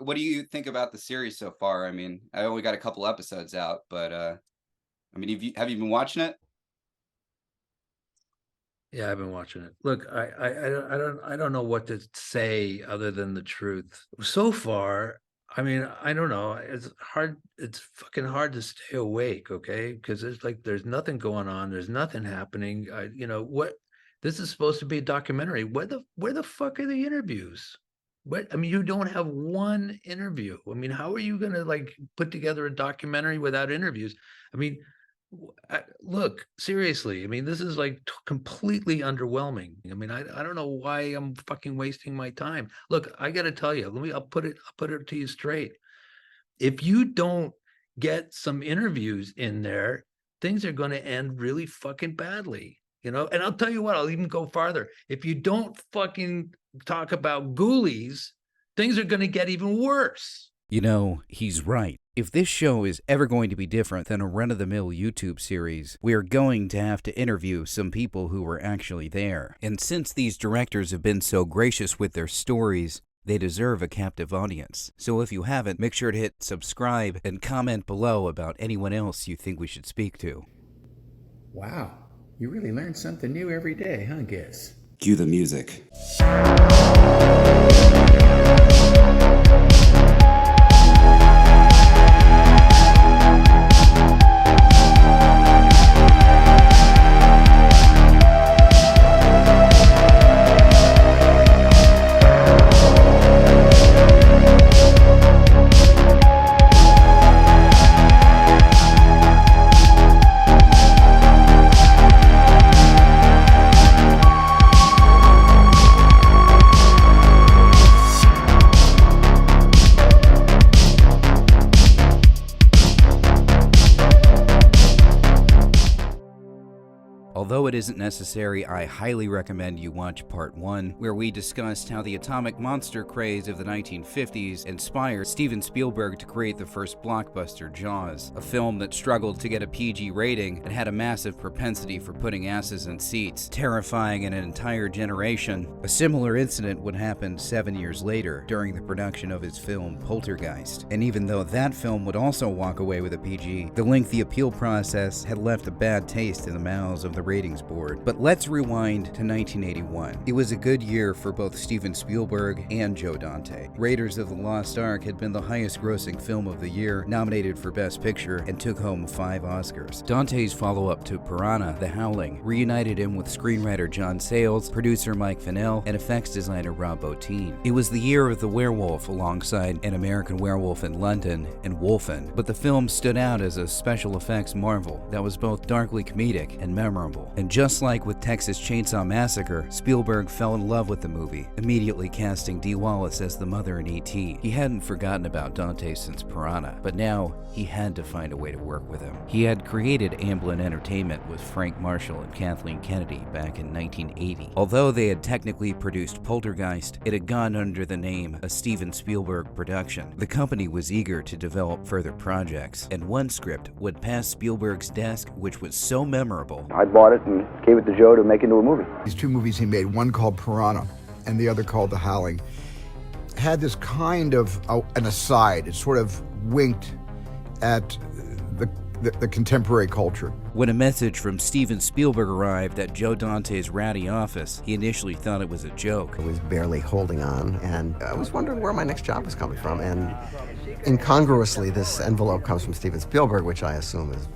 what do you think about the series so far? I mean, I only got a couple episodes out, but I mean, have you been watching it? Yeah, I've been watching it. Look, I don't know what to say other than the truth. So far, I mean, I don't know. It's hard. It's fucking hard to stay awake, okay? Because it's like there's nothing going on. There's nothing happening. What? This is supposed to be a documentary. Where the fuck are the interviews? What? I mean, you don't have one interview. I mean, how are you gonna like put together a documentary without interviews? I mean, look, seriously, I mean, this is like completely underwhelming. I mean, I don't know why I'm fucking wasting my time. Look, I got to tell you, I'll put it to you straight. If you don't get some interviews in there, things are going to end really fucking badly, And I'll tell you what, I'll even go farther. If you don't fucking talk about ghoulies, things are going to get even worse. You know, he's right. If this show is ever going to be different than a run-of-the-mill YouTube series, we are going to have to interview some people who were actually there. And since these directors have been so gracious with their stories, they deserve a captive audience. So if you haven't, make sure to hit subscribe and comment below about anyone else you think we should speak to. Wow, you really learn something new every day, huh, Giz? Cue the music. Although it isn't necessary, I highly recommend you watch Part 1, where we discussed how the atomic monster craze of the 1950s inspired Steven Spielberg to create the first blockbuster, Jaws, a film that struggled to get a PG rating and had a massive propensity for putting asses in seats, terrifying an entire generation. A similar incident would happen 7 years later during the production of his film Poltergeist. And even though that film would also walk away with a PG, the lengthy appeal process had left a bad taste in the mouths of the ratings board. But let's rewind to 1981. It was a good year for both Steven Spielberg and Joe Dante. Raiders of the Lost Ark had been the highest grossing film of the year, nominated for Best Picture, and took home 5 Oscars. Dante's follow-up to Piranha, The Howling, reunited him with screenwriter John Sayles, producer Mike Fennell, and effects designer Rob Bottin. It was the year of the werewolf alongside An American Werewolf in London and Wolfen, but the film stood out as a special effects marvel that was both darkly comedic and memorable. And just like with Texas Chainsaw Massacre, Spielberg fell in love with the movie, immediately casting Dee Wallace as the mother in E.T. He hadn't forgotten about Dante since Piranha, but now he had to find a way to work with him. He had created Amblin Entertainment with Frank Marshall and Kathleen Kennedy back in 1980. Although they had technically produced Poltergeist, it had gone under the name a Steven Spielberg production. The company was eager to develop further projects, and one script would pass Spielberg's desk which was so memorable. I bought it and gave it to Joe to make into a movie. These 2 movies he made, one called Piranha and the other called The Howling, had this kind of an aside. It sort of winked at the contemporary culture. When a message from Steven Spielberg arrived at Joe Dante's ratty office, he initially thought it was a joke. I was barely holding on, and I was wondering where my next job was coming from. And incongruously, this envelope comes from Steven Spielberg, which I assume is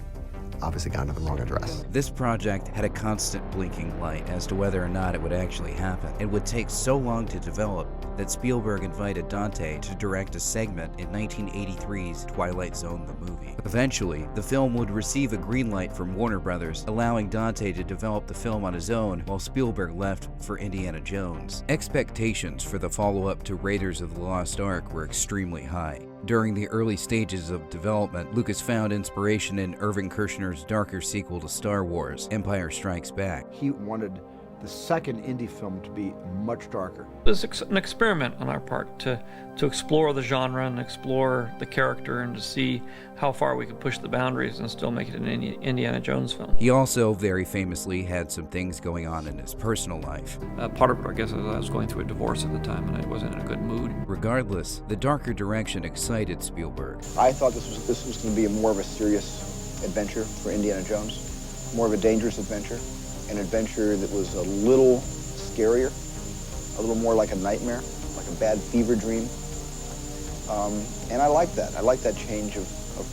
obviously gone to the wrong address. This project had a constant blinking light as to whether or not it would actually happen. It would take so long to develop that Spielberg invited Dante to direct a segment in 1983's Twilight Zone the movie. Eventually, the film would receive a green light from Warner Brothers, allowing Dante to develop the film on his own while Spielberg left for Indiana Jones. Expectations for the follow-up to Raiders of the Lost Ark were extremely high. During the early stages of development, Lucas found inspiration in Irving Kershner's darker sequel to Star Wars, Empire Strikes Back. He wanted the second indie film to be much darker. It was an experiment on our part to explore the genre and explore the character and to see how far we could push the boundaries and still make it an Indiana Jones film. He also very famously had some things going on in his personal life. Part of it, I guess, is I was going through a divorce at the time and I wasn't in a good mood. Regardless, the darker direction excited Spielberg. I thought this was going to be more of a serious adventure for Indiana Jones, more of a dangerous adventure, an adventure that was a little scarier, a little more like a nightmare, like a bad fever dream. And I like that. I like that change of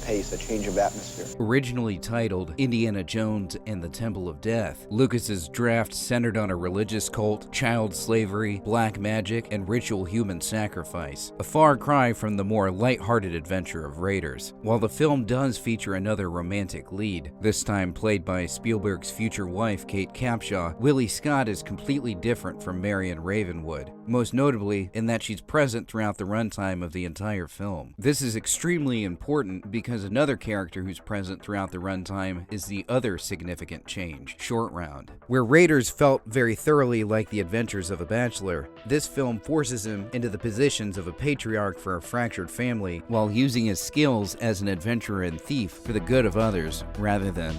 pace, a change of atmosphere. Originally titled Indiana Jones and the Temple of Death, Lucas's draft centered on a religious cult, child slavery, black magic, and ritual human sacrifice, a far cry from the more light-hearted adventure of Raiders. While the film does feature another romantic lead, this time played by Spielberg's future wife, Kate Capshaw, Willie Scott is completely different from Marion Ravenwood, most notably in that she's present throughout the runtime of the entire film. This is extremely important because another character who's present throughout the runtime is the other significant change, Short Round. Where Raiders felt very thoroughly like the adventures of a bachelor, this film forces him into the positions of a patriarch for a fractured family while using his skills as an adventurer and thief for the good of others rather than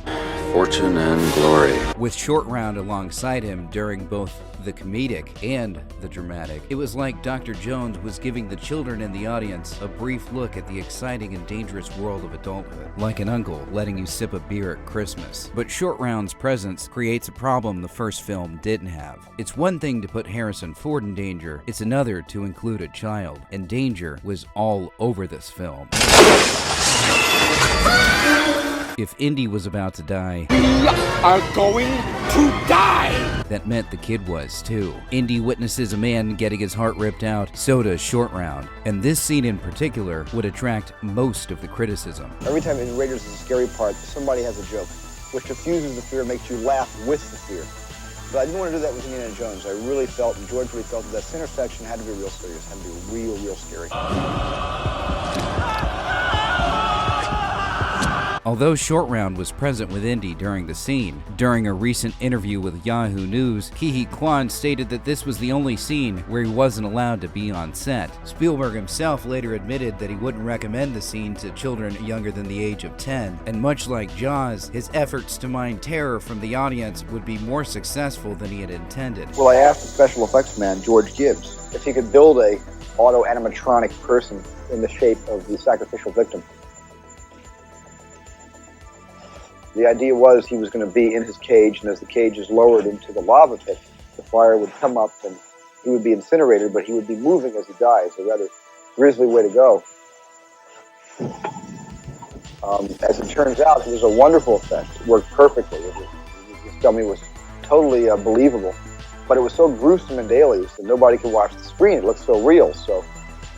fortune and glory. With Short Round alongside him during both the comedic and the dramatic, it was like Dr. Jones was giving the children in the audience a brief look at the exciting and dangerous world of adulthood, like an uncle letting you sip a beer at Christmas. But Short Round's presence creates a problem the first film didn't have. It's one thing to put Harrison Ford in danger, it's another to include a child, and danger was all over this film. If Indy was about to die, we are going to die! That meant the kid was too. Indy witnesses a man getting his heart ripped out, so does Short Round. And this scene in particular would attract most of the criticism. Every time in Raiders is a scary part, somebody has a joke, which diffuses the fear, makes you laugh with the fear. But I didn't want to do that with Indiana Jones. I really felt, and George really felt, that center section had to be real serious, had to be real scary. Although Short Round was present with Indy during the scene, during a recent interview with Yahoo News, Ke Huy Quan stated that this was the only scene where he wasn't allowed to be on set. Spielberg himself later admitted that he wouldn't recommend the scene to children younger than the age of 10, and much like Jaws, his efforts to mine terror from the audience would be more successful than he had intended. Well, I asked the special effects man, George Gibbs, if he could build a auto-animatronic person in the shape of the sacrificial victim. The idea was he was going to be in his cage, and as the cage is lowered into the lava pit, the fire would come up and he would be incinerated, but he would be moving as he dies, a rather grisly way to go. As it turns out, it was a wonderful effect. It worked perfectly. This dummy was totally believable, but it was so gruesome and alias that nobody could watch the screen. It looked so real. So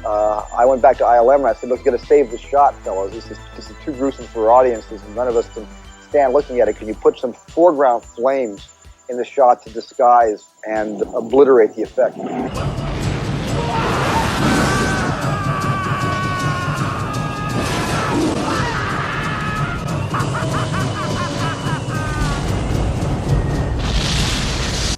I went back to ILM and I said, "Let's get to save this shot, fellas. This is too gruesome for audiences, and none of us can stand looking at it. Can you put some foreground flames in the shot to disguise and obliterate the effect?"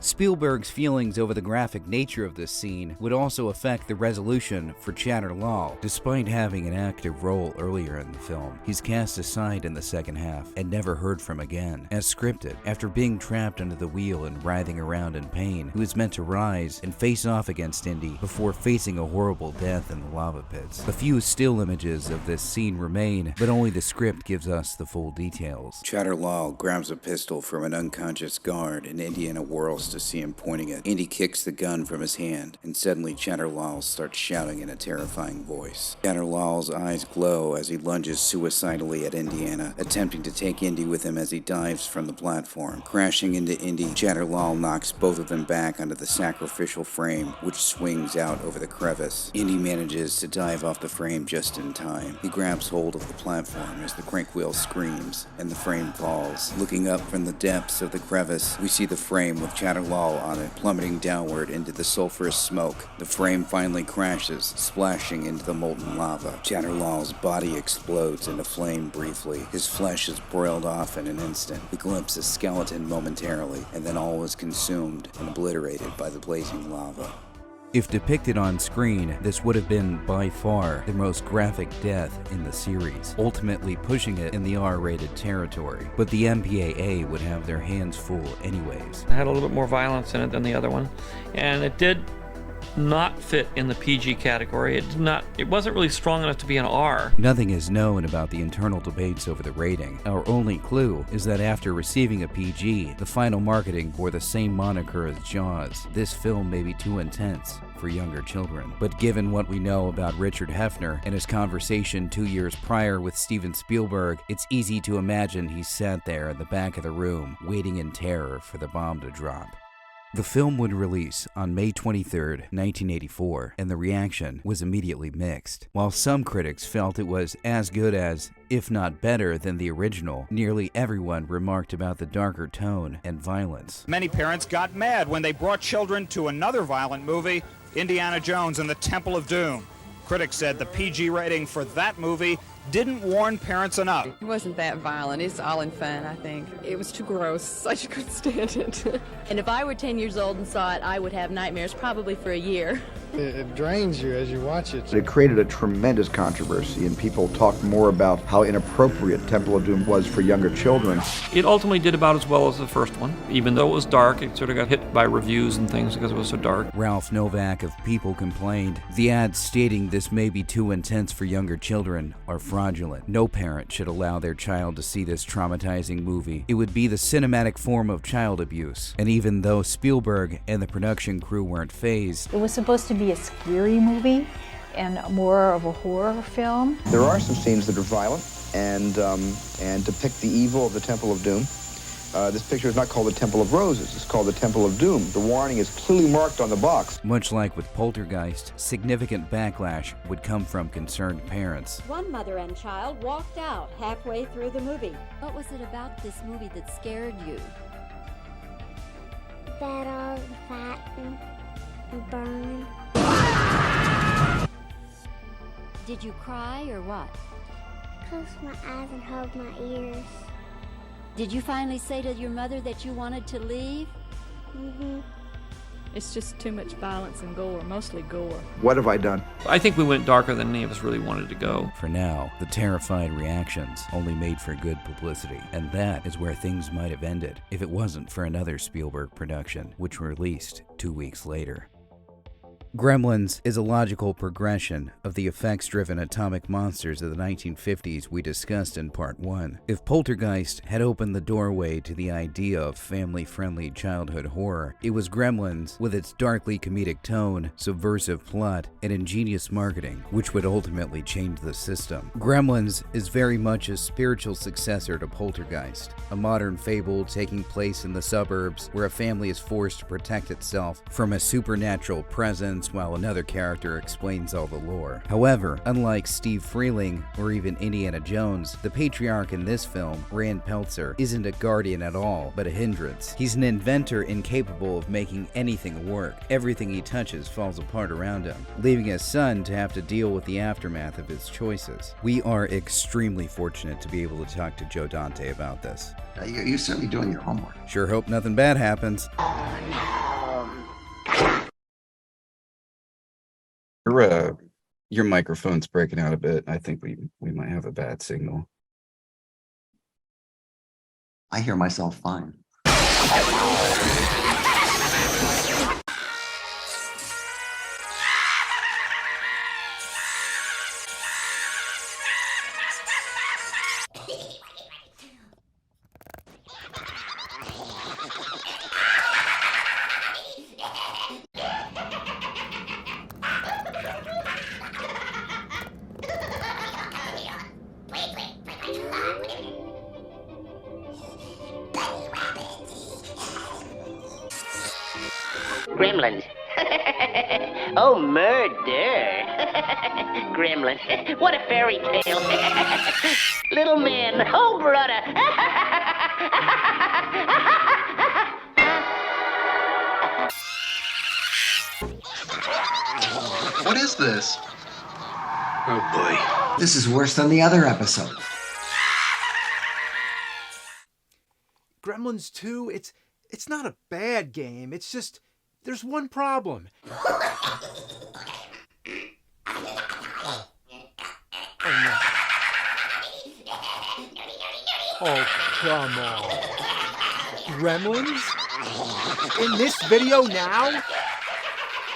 Spielberg's feelings over the graphic nature of this scene would also affect the resolution for Chatter Lal. Despite having an active role earlier in the film, he's cast aside in the second half and never heard from again. As scripted, after being trapped under the wheel and writhing around in pain, he was meant to rise and face off against Indy before facing a horrible death in the lava pits. A few still images of this scene remain, but only the script gives us the full details. Chatter Lal grabs a pistol from an unconscious guard and Indiana whirls to see him pointing it. Indy kicks the gun from his hand, and suddenly Chatter Lal starts shouting in a terrifying voice. Chatter Lal's eyes glow as he lunges suicidally at Indiana, attempting to take Indy with him as he dives from the platform. Crashing into Indy, Chatter Lal knocks both of them back onto the sacrificial frame, which swings out over the crevice. Indy manages to dive off the frame just in time. He grabs hold of the platform as the crank wheel screams, and the frame falls. Looking up from the depths of the crevice, we see the frame with Chatter Lal fall on it, plummeting downward into the sulfurous smoke. The frame finally crashes, splashing into the molten lava. Chatterlal's body explodes into flame briefly. His flesh is broiled off in an instant. We glimpse a skeleton momentarily, and then all is consumed and obliterated by the blazing lava. If depicted on screen, this would have been by far the most graphic death in the series, ultimately pushing it in the R-rated territory. But the MPAA would have their hands full anyways. It had a little bit more violence in it than the other one, and it did not fit in the PG category. It wasn't really strong enough to be an R. Nothing is known about the internal debates over the rating. Our only clue is that after receiving a PG, the final marketing bore the same moniker as Jaws. This film may be too intense for younger children. But given what we know about Richard Hefner and his conversation 2 years prior with Steven Spielberg, it's easy to imagine he sat there in the back of the room, waiting in terror for the bomb to drop. The film would release on May 23, 1984, and the reaction was immediately mixed. While some critics felt it was as good as, if not better than the original, nearly everyone remarked about the darker tone and violence. Many parents got mad when they brought children to another violent movie, Indiana Jones and the Temple of Doom. Critics said the PG rating for that movie didn't warn parents enough. It wasn't that violent. It's all in fun, I think. It was too gross. I just couldn't stand it. And if I were 10 years old and saw it, I would have nightmares probably for a year. It drains you as you watch it. It created a tremendous controversy, and people talked more about how inappropriate Temple of Doom was for younger children. It ultimately did about as well as the first one. Even though it was dark, it sort of got hit by reviews and things because it was so dark. Ralph Novak of People complained, "The ads stating this may be too intense for younger children are fraudulent. No parent should allow their child to see this traumatizing movie. It would be the cinematic form of child abuse." And even though Spielberg and the production crew weren't fazed, it was supposed to be a scary movie and more of a horror film. There are some scenes that are violent and depict the evil of the Temple of Doom. This picture is not called the Temple of Roses, it's called the Temple of Doom. The warning is clearly marked on the box. Much like with Poltergeist, significant backlash would come from concerned parents. One mother and child walked out halfway through the movie. What was it about this movie that scared you? That all the fat and burn. Did you cry or what? Close my eyes and hold my ears. Did you finally say to your mother that you wanted to leave? Mm-hmm. It's just too much violence and gore, mostly gore. What have I done? I think we went darker than any of us really wanted to go. For now, the terrified reactions only made for good publicity, and that is where things might have ended if it wasn't for another Spielberg production, which released 2 weeks later. Gremlins is a logical progression of the effects-driven atomic monsters of the 1950s we discussed in Part 1. If Poltergeist had opened the doorway to the idea of family-friendly childhood horror, it was Gremlins, with its darkly comedic tone, subversive plot, and ingenious marketing, which would ultimately change the system. Gremlins is very much a spiritual successor to Poltergeist, a modern fable taking place in the suburbs where a family is forced to protect itself from a supernatural presence while another character explains all the lore. However, unlike Steve Freeling or even Indiana Jones, the patriarch in this film, Rand Peltzer, isn't a guardian at all, but a hindrance. He's an inventor incapable of making anything work. Everything he touches falls apart around him, leaving his son to have to deal with the aftermath of his choices. We are extremely fortunate to be able to talk to Joe Dante about this. You're certainly doing your homework. Sure hope nothing bad happens. Your microphone's breaking out a bit. I think we might have a bad signal. I hear myself fine. Gremlins. Oh, murder. Gremlins. What a fairy tale. Little man. Oh, brother. What is this? Oh boy. This is worse than the other episode. Gremlins 2, it's not a bad game. It's just there's one problem. Oh no. Oh, come on. Gremlins? In this video now?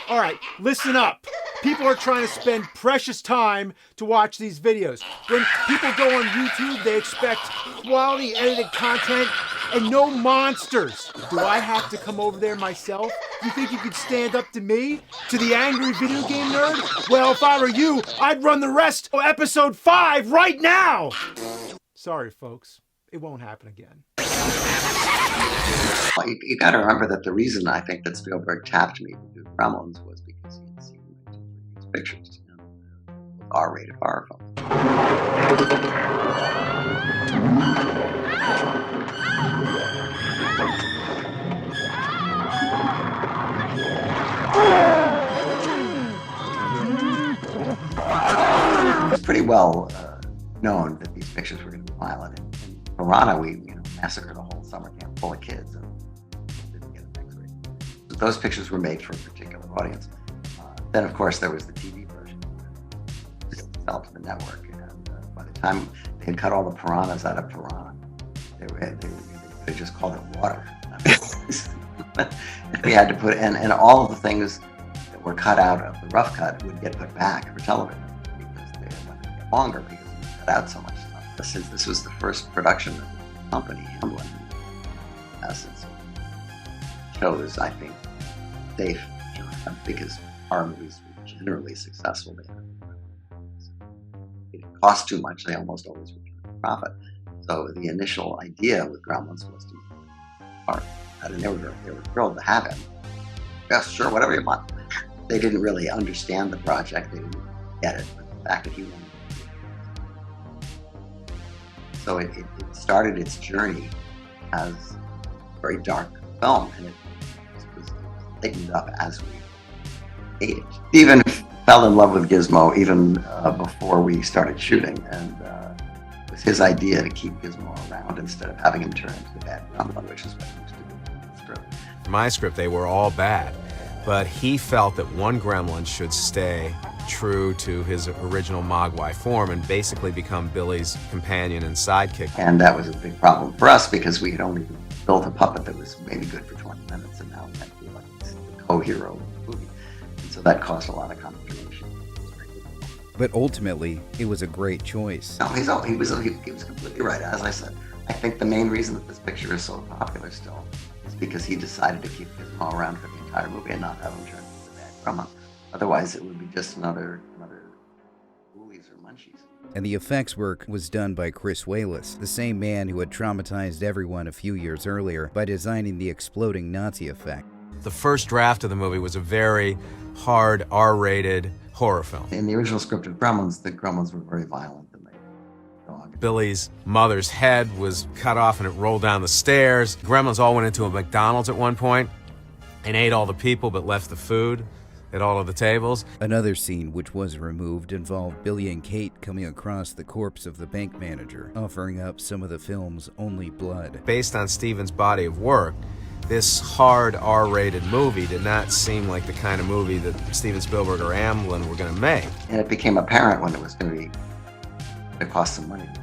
All right, listen up. People are trying to spend precious time to watch these videos. When people go on YouTube, they expect quality edited content and no monsters. Do I have to come over there myself? Do you think you could stand up to me? To the angry video game nerd? Well, if I were you, I'd run the rest of episode 5 right now! Sorry, folks. It won't happen again. Well, you got to remember that the reason I think that Spielberg tapped me to do Gremlins was because he had seen these pictures, you know, with R-rated horror films. It's pretty well known that these pictures were going to be violent. In Piranha, we massacred a whole summer camp full of kids and didn't get an X-ray. So those pictures were made for a particular audience. Then, of course, there was the TV version that fell to the network. And by the time they had cut all the piranhas out of Piranha, they just called it water. We had to put in, and all of the things that were cut out of the rough cut would get put back for television because they were get longer because we cut out so much stuff. Since this was the first production of the company, Hamblin, in essence, chose, I think, safe because horror movies were generally successful. It didn't cost too much; they almost always returned a profit. So the initial idea with Gremlins was to art. And they were thrilled to have him. Yes, sure, whatever you want. They didn't really understand the project. They didn't get it, but the fact that he wanted to. So it started its journey as a very dark film, and it was lightened up as we aged. Steven fell in love with Gizmo even before we started shooting, and it was his idea to keep Gizmo around instead of having him turn into the bad gremlin, which is what he used to do. In my script, they were all bad, but he felt that one gremlin should stay true to his original Mogwai form and basically become Billy's companion and sidekick. And that was a big problem for us because we had only built a puppet that was maybe good for 20 minutes, and now we had to be like the co-hero of the movie. And so that caused a lot of consternation. But ultimately, it was a great choice. No, he was completely right. As I said, I think the main reason that this picture is so popular still is because he decided to keep Gizmo around for the entire movie and not have him turn into the bad gremlin. Otherwise, it would be just another Ghoulies or Munchies. And the effects work was done by Chris Walas, the same man who had traumatized everyone a few years earlier by designing the exploding Nazi effect. The first draft of the movie was a very hard R-rated horror film. In the original script of Gremlins, the Gremlins were very violent. Billy's mother's head was cut off and it rolled down the stairs. Gremlins all went into a McDonald's at one point and ate all the people but left the food at all of the tables. Another scene which was removed involved Billy and Kate coming across the corpse of the bank manager, offering up some of the film's only blood. Based on Steven's body of work, this hard R-rated movie did not seem like the kind of movie that Steven Spielberg or Amblin were going to make. And it became apparent when it was going to cost some money to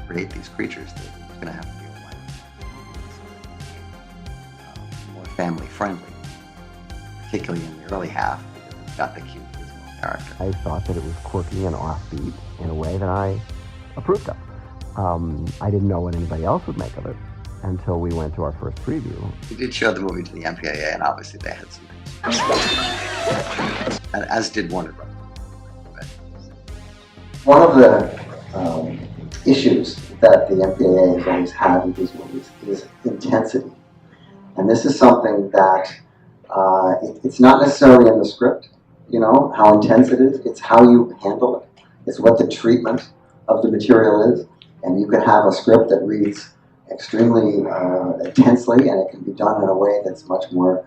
create these creatures that it was going to have to be more family friendly, particularly in the early half, because it's got the cute Gizmo character. I thought that it was quirky and offbeat in a way that I approved of. I didn't know what anybody else would make of it until we went to our first preview. We did show the movie to the MPAA, and obviously they had some and as did Warner Brothers. One of the issues that the MPAA has always had with these movies is intensity. And this is something that it's not necessarily in the script, you know, how intense it is. It's how you handle it. It's what the treatment of the material is. And you can have a script that reads extremely intensely, and it can be done in a way that's much more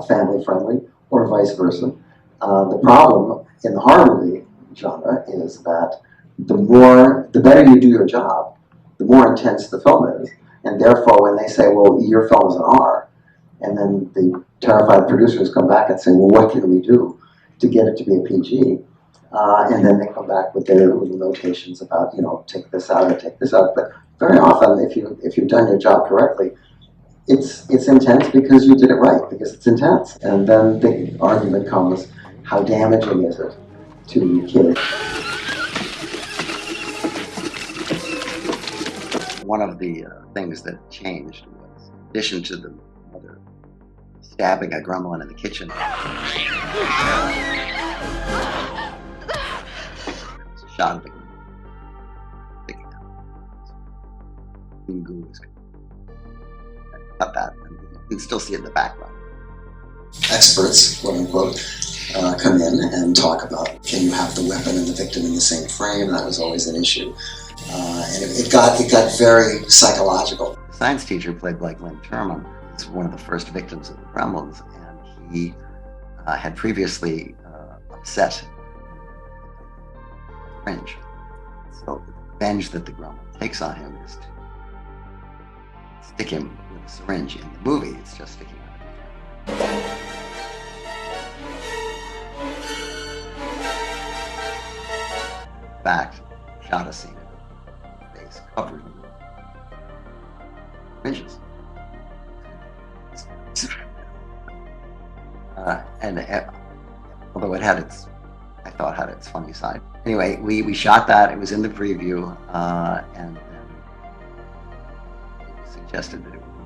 family friendly. or vice versa. The problem in the horror movie genre is that the better you do your job, the more intense the film is. And therefore, when they say, well, your film is an R, and then the terrified producers come back and say, well, what can we do to get it to be a PG? And then they come back with their little notations about, take this out or take this out. But very often, if you've done your job correctly, it's intense because you did it right, because it's intense. And then the argument comes, how damaging is it to kids? One of the things that changed was, in addition to the mother stabbing a gremlin in the kitchen, shot of the sticking out. Goo is cut that, and you can still see it in the background. Experts, quote unquote, come in and talk about, can you have the weapon and the victim in the same frame? That was always an issue, and it got very psychological. The science teacher played by Glenn Turman is one of the first victims of the Gremlins, and he had previously upset syringe. So the revenge that the gremlin takes on him is to stick him with a syringe. In the movie, it's just sticking out. In fact, shot a scene of the face covered in syringes. Although it had its, I thought, had its funny side. Anyway, we shot that. It was in the preview, and then it was suggested that it would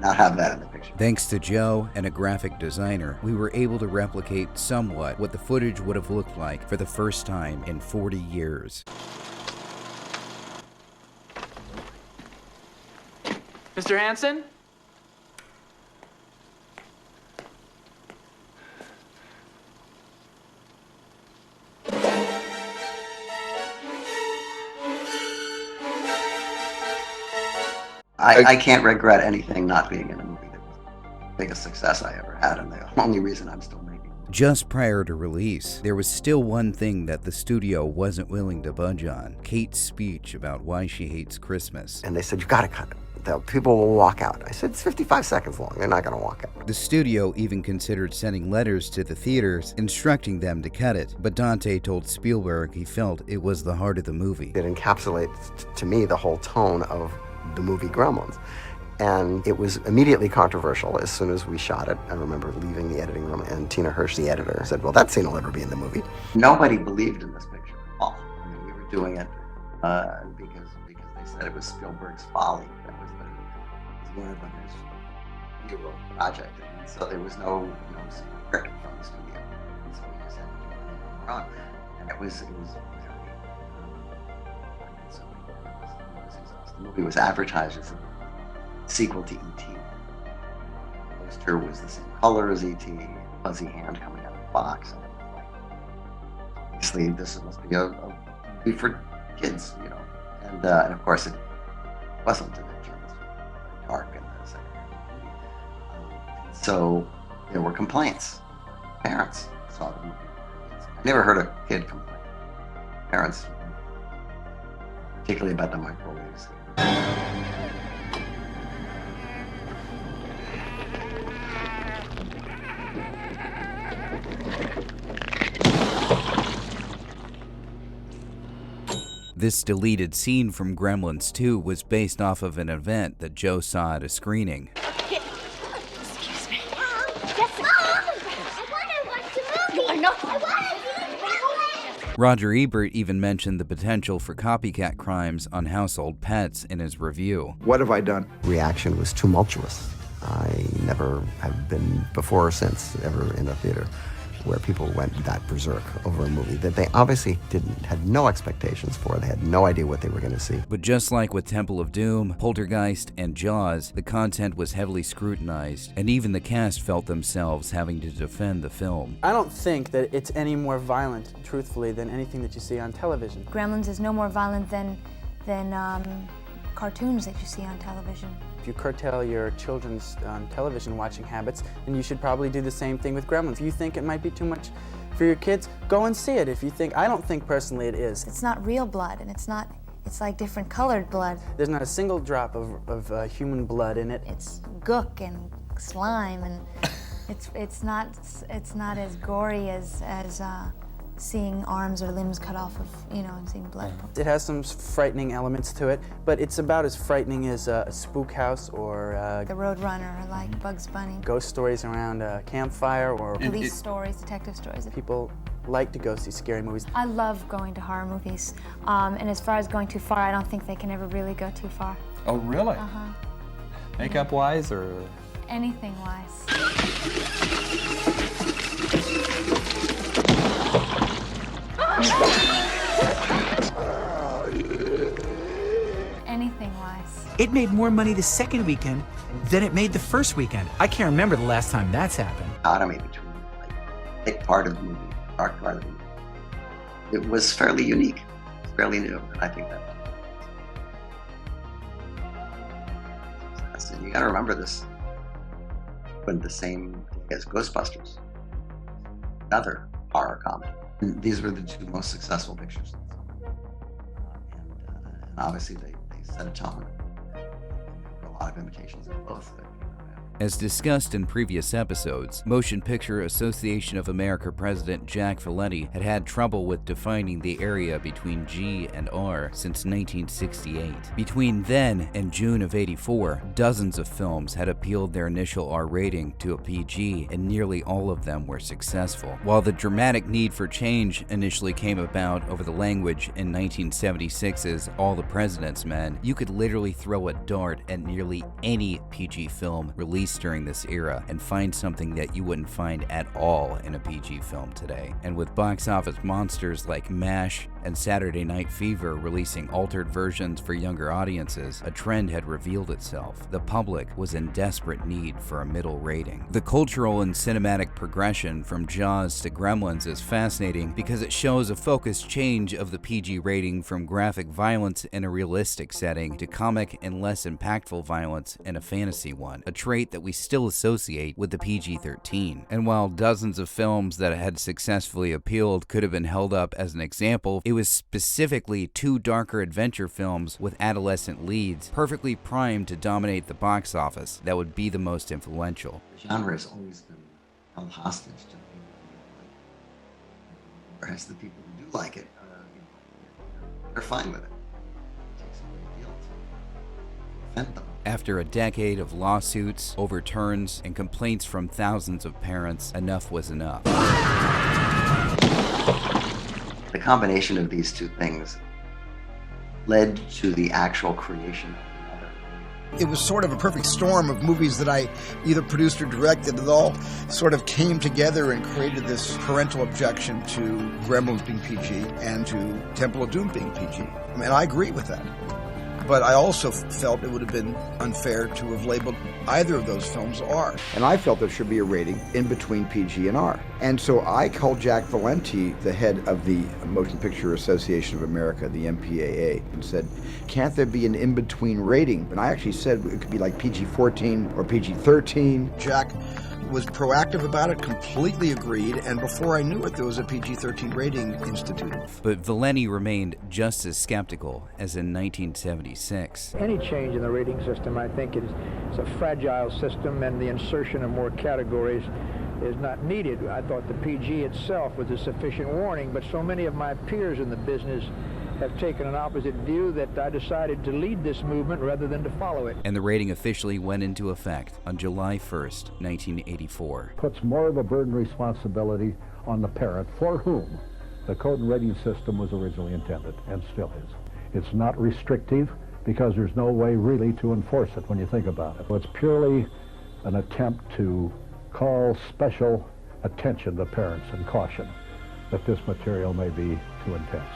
not have that in the picture. Thanks to Joe and a graphic designer, we were able to replicate somewhat what the footage would have looked like for the first time in 40 years. Mr. Hansen? I can't regret anything not being in a movie that was the biggest success I ever had, and the only reason I'm still making it. Just prior to release, there was still one thing that the studio wasn't willing to budge on: Kate's speech about why she hates Christmas. And they said, you gotta cut it. The people will walk out. I said, it's 55 seconds long. They're not gonna walk out. The studio even considered sending letters to the theaters instructing them to cut it, but Dante told Spielberg he felt it was the heart of the movie. It encapsulates, to me, the whole tone of the movie Gremlins. And it was immediately controversial as soon as we shot it. I remember leaving the editing room, and Tina Hirsch, the editor, said, well, that scene will never be in the movie. Nobody believed in this picture at all. I mean, we were doing it because they said it was Spielberg's folly. That was Warner Brothers' hero project. And so there was no support from the studio. And so we just had to do it on our own. And it was the movie was advertised as a sequel to E.T. The poster was the same color as E.T., fuzzy hand coming out of the box. And it was like, obviously, this must be a movie for kids, And of course, it wasn't. It was very dark in the second movie. So there were complaints. Parents saw the movie. I never heard a kid complain. Parents, particularly about the microwaves. This deleted scene from Gremlins 2 was based off of an event that Joe saw at a screening. Excuse me. I want to watch the movie. No, I want Roger Ebert even mentioned the potential for copycat crimes on household pets in his review. What have I done? Reaction was tumultuous. I never have been before or since ever in a theater where people went that berserk over a movie that they obviously had no expectations for. They had no idea what they were going to see. But just like with Temple of Doom, Poltergeist, and Jaws, the content was heavily scrutinized, and even the cast felt themselves having to defend the film. I don't think that it's any more violent, truthfully, than anything that you see on television. Gremlins is no more violent than cartoons that you see on television. If you curtail your children's television watching habits, then you should probably do the same thing with Gremlins. If you think it might be too much for your kids, go and see it. If you think, I don't think personally it is. It's not real blood, and it's like different colored blood. There's not a single drop of human blood in it. It's gook and slime, and it's not as gory as seeing arms or limbs cut off of, and seeing blood. It has some frightening elements to it, but it's about as frightening as a spook house or The Roadrunner, or like Bugs Bunny. Ghost stories around a campfire or Police stories, detective stories. People like to go see scary movies. I love going to horror movies, and as far as going too far, I don't think they can ever really go too far. Oh, really? Uh-huh. Makeup-wise, or? Anything-wise. Anything-wise. It made more money the second weekend than it made the first weekend. I can't remember the last time that's happened. Autonomy between like thick part of the movie, dark part of the movie. It was fairly unique, fairly new, and I think that. And you got to remember this. When the same day as Ghostbusters, another horror comedy. And these were the two most successful pictures. And obviously they set a tone. There were a lot of imitations of both. As discussed in previous episodes, Motion Picture Association of America President Jack Valenti had had trouble with defining the area between G and R since 1968. Between then and June of '84, dozens of films had appealed their initial R rating to a PG, and nearly all of them were successful. While the dramatic need for change initially came about over the language in 1976's All the President's Men, you could literally throw a dart at nearly any PG film released during this era and find something that you wouldn't find at all in a PG film today. And with box office monsters like MASH and Saturday Night Fever releasing altered versions for younger audiences, a trend had revealed itself. The public was in desperate need for a middle rating. The cultural and cinematic progression from Jaws to Gremlins is fascinating because it shows a focused change of the PG rating from graphic violence in a realistic setting to comic and less impactful violence in a fantasy one, a trait that we still associate with the PG-13. And while dozens of films that had successfully appealed could have been held up as an example, it was specifically two darker adventure films with adolescent leads, perfectly primed to dominate the box office, that would be the most influential. The genre has always been held hostage to the people who don't like it. Whereas the people who do like it, they're fine with it. It takes a great deal to offend them. After a decade of lawsuits, overturns, and complaints from thousands of parents, enough was enough. The combination of these two things led to the actual creation of another. It was sort of a perfect storm of movies that I either produced or directed. It all sort of came together and created this parental objection to Gremlins being PG and to Temple of Doom being PG. And I agree with that. But I also felt it would have been unfair to have labeled either of those films R. And I felt there should be a rating in between PG and R. And so I called Jack Valenti, the head of the Motion Picture Association of America, the MPAA, and said, can't there be an in-between rating? And I actually said it could be like PG-14 or PG-13. Jack was proactive about it, completely agreed, and before I knew it, there was a PG-13 rating instituted. But Valenti remained just as skeptical as in 1976. Any change in the rating system, I think, is a fragile system, and the insertion of more categories is not needed. I thought the PG itself was a sufficient warning, but so many of my peers in the business have taken an opposite view that I decided to lead this movement rather than to follow it. And the rating officially went into effect on July 1st, 1984. Puts more of a burden responsibility on the parent for whom the code and rating system was originally intended and still is. It's not restrictive because there's no way really to enforce it when you think about it. It's purely an attempt to call special attention to parents and caution that this material may be too intense.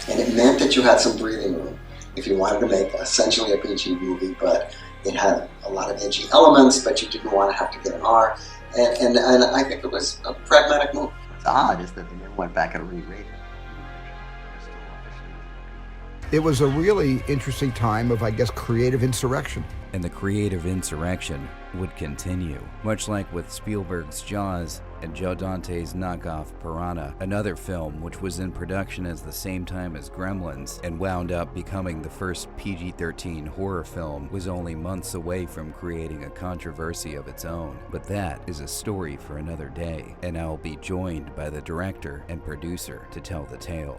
And it meant that you had some breathing room if you wanted to make essentially a PG movie, but it had a lot of edgy elements, but you didn't want to have to get an R. And I think it was a pragmatic move. What's odd is that they never went back and re-rated it. It was a really interesting time of, I guess, creative insurrection. And the creative insurrection would continue, much like with Spielberg's Jaws and Joe Dante's knockoff Piranha, another film which was in production at the same time as Gremlins and wound up becoming the first PG-13 horror film, was only months away from creating a controversy of its own. But that is a story for another day, and I'll be joined by the director and producer to tell the tale.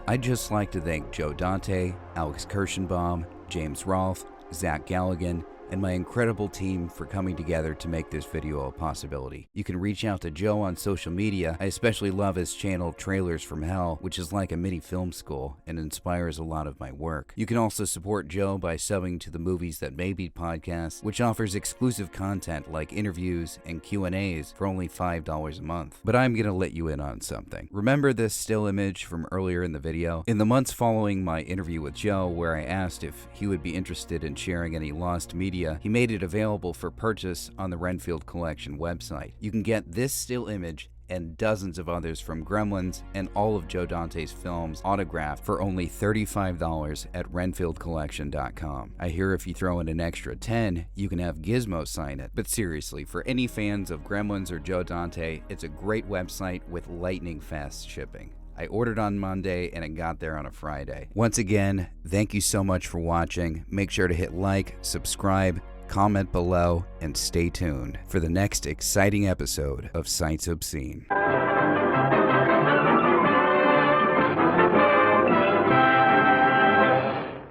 I'd just like to thank Joe Dante, Alex Kirschenbaum, James Rolfe, Zach Galligan, and my incredible team for coming together to make this video a possibility. You can reach out to Joe on social media. I especially love his channel Trailers from Hell, which is like a mini film school and inspires a lot of my work. You can also support Joe by subbing to the Movies That Maybe podcast, which offers exclusive content like interviews and Q&As for only $5 a month. But I'm gonna let you in on something. Remember this still image from earlier in the video? In the months following my interview with Joe, where I asked if he would be interested in sharing any lost media, he made it available for purchase on the Renfield Collection website. You can get this still image and dozens of others from Gremlins and all of Joe Dante's films autographed for only $35 at renfieldcollection.com. I hear if you throw in an extra $10, you can have Gizmo sign it. But seriously, for any fans of Gremlins or Joe Dante, it's a great website with lightning fast shipping. I ordered on Monday and it got there on a Friday. Once again, thank you so much for watching. Make sure to hit like, subscribe, comment below, and stay tuned for the next exciting episode of Sights Obscene.